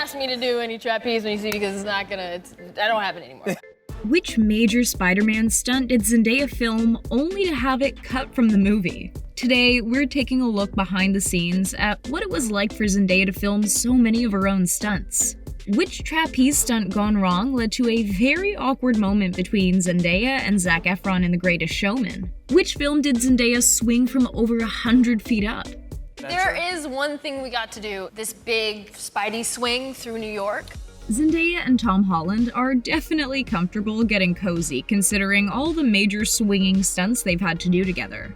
ask me to do any trapeze when you see me because I don't have it anymore. Which major Spider-Man stunt did Zendaya film only to have it cut from the movie? Today, we're taking a look behind the scenes at what it was like for Zendaya to film so many of her own stunts. Which trapeze stunt gone wrong led to a very awkward moment between Zendaya and Zac Efron in The Greatest Showman? Which film did Zendaya swing from over 100 feet up? There is one thing we got to do, this big Spidey swing through New York. Zendaya and Tom Holland are definitely comfortable getting cozy considering all the major swinging stunts they've had to do together.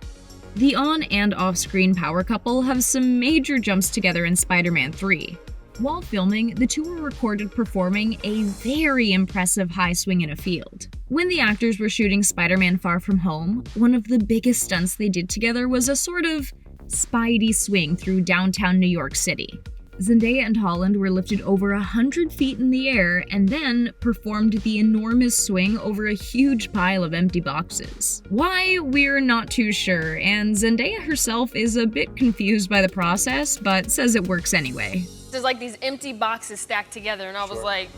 The on- and off-screen power couple have some major jumps together in Spider-Man 3. While filming, the two were recorded performing a very impressive high swing in a field. When the actors were shooting Spider-Man Far From Home, one of the biggest stunts they did together was a sort of Spidey swing through downtown New York City. Zendaya and Holland were lifted over 100 feet in the air and then performed the enormous swing over a huge pile of empty boxes. Why, we're not too sure, and Zendaya herself is a bit confused by the process, but says it works anyway. There's like these empty boxes stacked together, and I was like...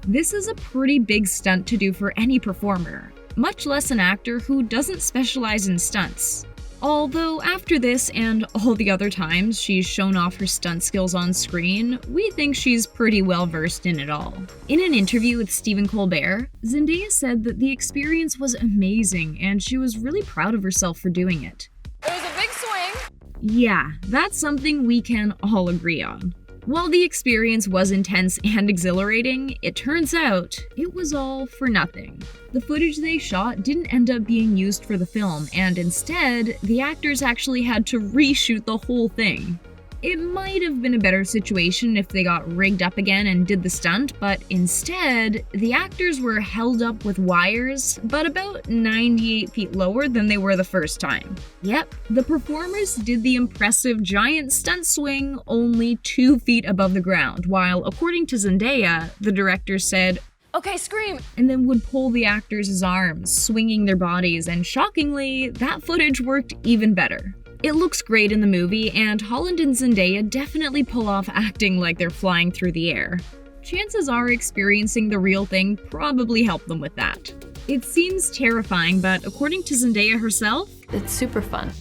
This is a pretty big stunt to do for any performer, much less an actor who doesn't specialize in stunts. Although after this and all the other times she's shown off her stunt skills on screen, we think she's pretty well versed in it all. In an interview with Stephen Colbert, Zendaya said that the experience was amazing and she was really proud of herself for doing it. It was a big swing. Yeah, that's something we can all agree on. While the experience was intense and exhilarating, it turns out it was all for nothing. The footage they shot didn't end up being used for the film, and instead, the actors actually had to reshoot the whole thing. It might have been a better situation if they got rigged up again and did the stunt, but instead, the actors were held up with wires, but about 98 feet lower than they were the first time. Yep, the performers did the impressive giant stunt swing only 2 feet above the ground, while according to Zendaya, the director said, "Okay, scream!" and then would pull the actors' arms, swinging their bodies, and shockingly, that footage worked even better. It looks great in the movie, and Holland and Zendaya definitely pull off acting like they're flying through the air. Chances are experiencing the real thing probably helped them with that. It seems terrifying, but according to Zendaya herself, it's super fun.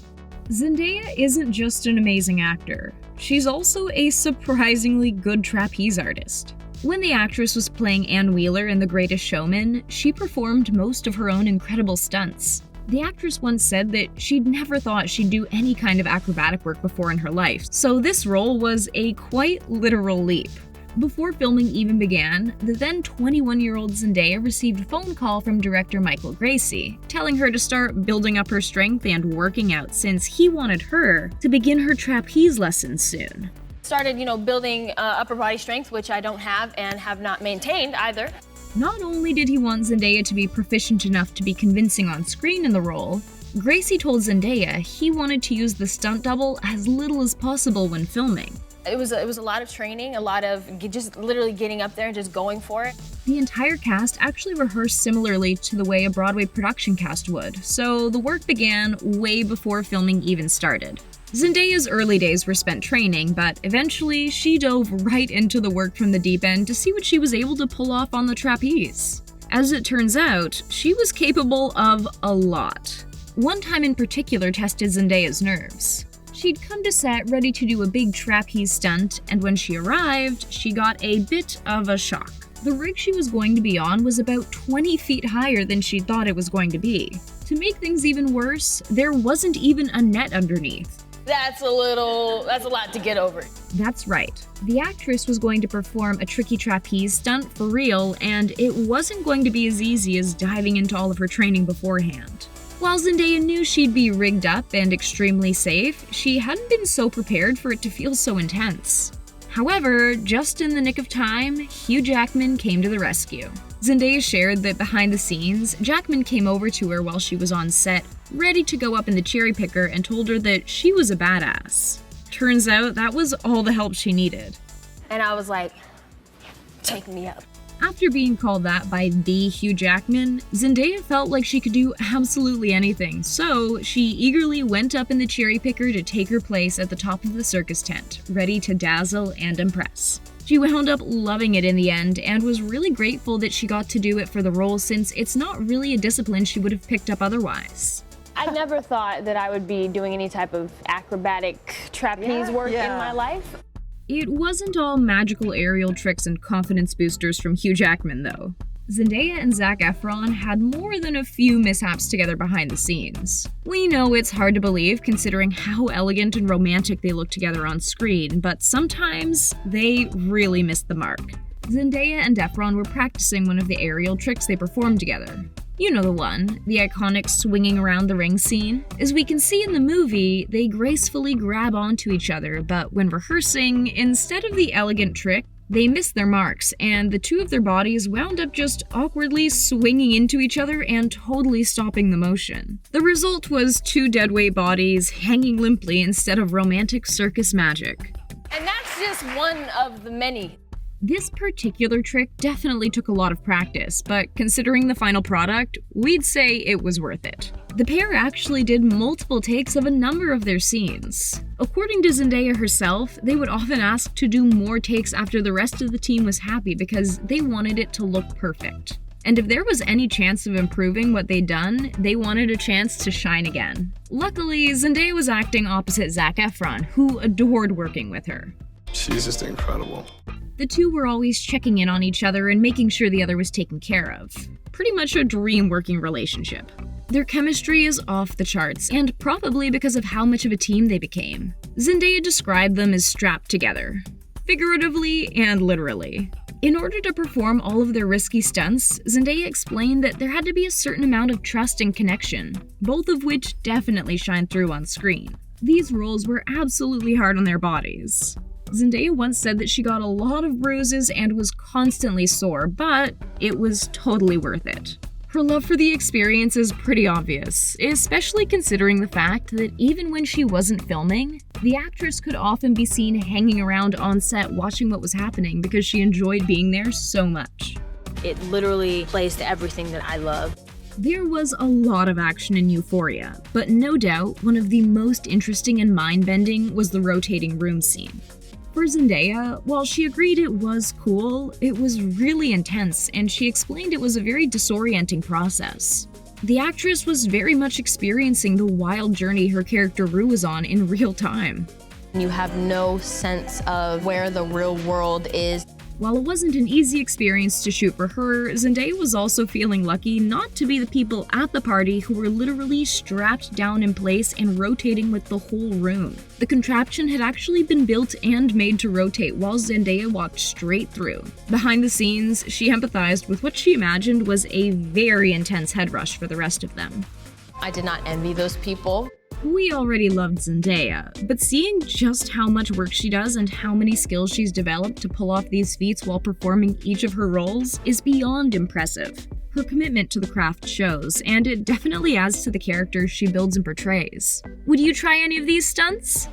Zendaya isn't just an amazing actor. She's also a surprisingly good trapeze artist. When the actress was playing Ann Wheeler in The Greatest Showman, she performed most of her own incredible stunts. The actress once said that she'd never thought she'd do any kind of acrobatic work before in her life, so this role was a quite literal leap. Before filming even began, the then 21-year-old Zendaya received a phone call from director Michael Gracie, telling her to start building up her strength and working out since he wanted her to begin her trapeze lessons soon. Started, building upper body strength, which I don't have and have not maintained either. Not only did he want Zendaya to be proficient enough to be convincing on screen in the role, Gracie told Zendaya he wanted to use the stunt double as little as possible when filming. It was a lot of training, a lot of just literally getting up there and just going for it. The entire cast actually rehearsed similarly to the way a Broadway production cast would, so the work began way before filming even started. Zendaya's early days were spent training, but eventually she dove right into the work from the deep end to see what she was able to pull off on the trapeze. As it turns out, she was capable of a lot. One time in particular tested Zendaya's nerves. She'd come to set ready to do a big trapeze stunt, and when she arrived, she got a bit of a shock. The rig she was going to be on was about 20 feet higher than she thought it was going to be. To make things even worse, there wasn't even a net underneath. That's a lot to get over. That's right. The actress was going to perform a tricky trapeze stunt for real, and it wasn't going to be as easy as diving into all of her training beforehand. While Zendaya knew she'd be rigged up and extremely safe, she hadn't been so prepared for it to feel so intense. However, just in the nick of time, Hugh Jackman came to the rescue. Zendaya shared that behind the scenes, Jackman came over to her while she was on set, ready to go up in the cherry picker, and told her that she was a badass. Turns out that was all the help she needed. And I was like, take me up. After being called that by the Hugh Jackman, Zendaya felt like she could do absolutely anything, so she eagerly went up in the cherry picker to take her place at the top of the circus tent, ready to dazzle and impress. She wound up loving it in the end and was really grateful that she got to do it for the role since it's not really a discipline she would have picked up otherwise. I never thought that I would be doing any type of acrobatic trapeze work in my life. It wasn't all magical aerial tricks and confidence boosters from Hugh Jackman, though. Zendaya and Zac Efron had more than a few mishaps together behind the scenes. We know it's hard to believe considering how elegant and romantic they look together on screen, but sometimes they really missed the mark. Zendaya and Efron were practicing one of the aerial tricks they performed together. You know the one, the iconic swinging around the ring scene. As we can see in the movie, they gracefully grab onto each other, but when rehearsing, instead of the elegant trick, they missed their marks, and the two of their bodies wound up just awkwardly swinging into each other and totally stopping the motion. The result was two deadweight bodies hanging limply instead of romantic circus magic. And that's just one of the many. This particular trick definitely took a lot of practice, but considering the final product, we'd say it was worth it. The pair actually did multiple takes of a number of their scenes. According to Zendaya herself, they would often ask to do more takes after the rest of the team was happy because they wanted it to look perfect. And if there was any chance of improving what they'd done, they wanted a chance to shine again. Luckily, Zendaya was acting opposite Zac Efron, who adored working with her. She's just incredible. The two were always checking in on each other and making sure the other was taken care of. Pretty much a dream working relationship. Their chemistry is off the charts, and probably because of how much of a team they became. Zendaya described them as strapped together, figuratively and literally. In order to perform all of their risky stunts, Zendaya explained that there had to be a certain amount of trust and connection, both of which definitely shine through on screen. These roles were absolutely hard on their bodies. Zendaya once said that she got a lot of bruises and was constantly sore, but it was totally worth it. Her love for the experience is pretty obvious, especially considering the fact that even when she wasn't filming, the actress could often be seen hanging around on set watching what was happening because she enjoyed being there so much. It literally plays to everything that I love. There was a lot of action in Euphoria, but no doubt one of the most interesting and mind-bending was the rotating room scene. For Zendaya, while she agreed it was cool, it was really intense, and she explained it was a very disorienting process. The actress was very much experiencing the wild journey her character Rue was on in real time. You have no sense of where the real world is. While it wasn't an easy experience to shoot for her, Zendaya was also feeling lucky not to be the people at the party who were literally strapped down in place and rotating with the whole room. The contraption had actually been built and made to rotate while Zendaya walked straight through. Behind the scenes, she empathized with what she imagined was a very intense head rush for the rest of them. I did not envy those people. We already loved Zendaya, but seeing just how much work she does and how many skills she's developed to pull off these feats while performing each of her roles is beyond impressive. Her commitment to the craft shows, and it definitely adds to the character she builds and portrays. Would you try any of these stunts?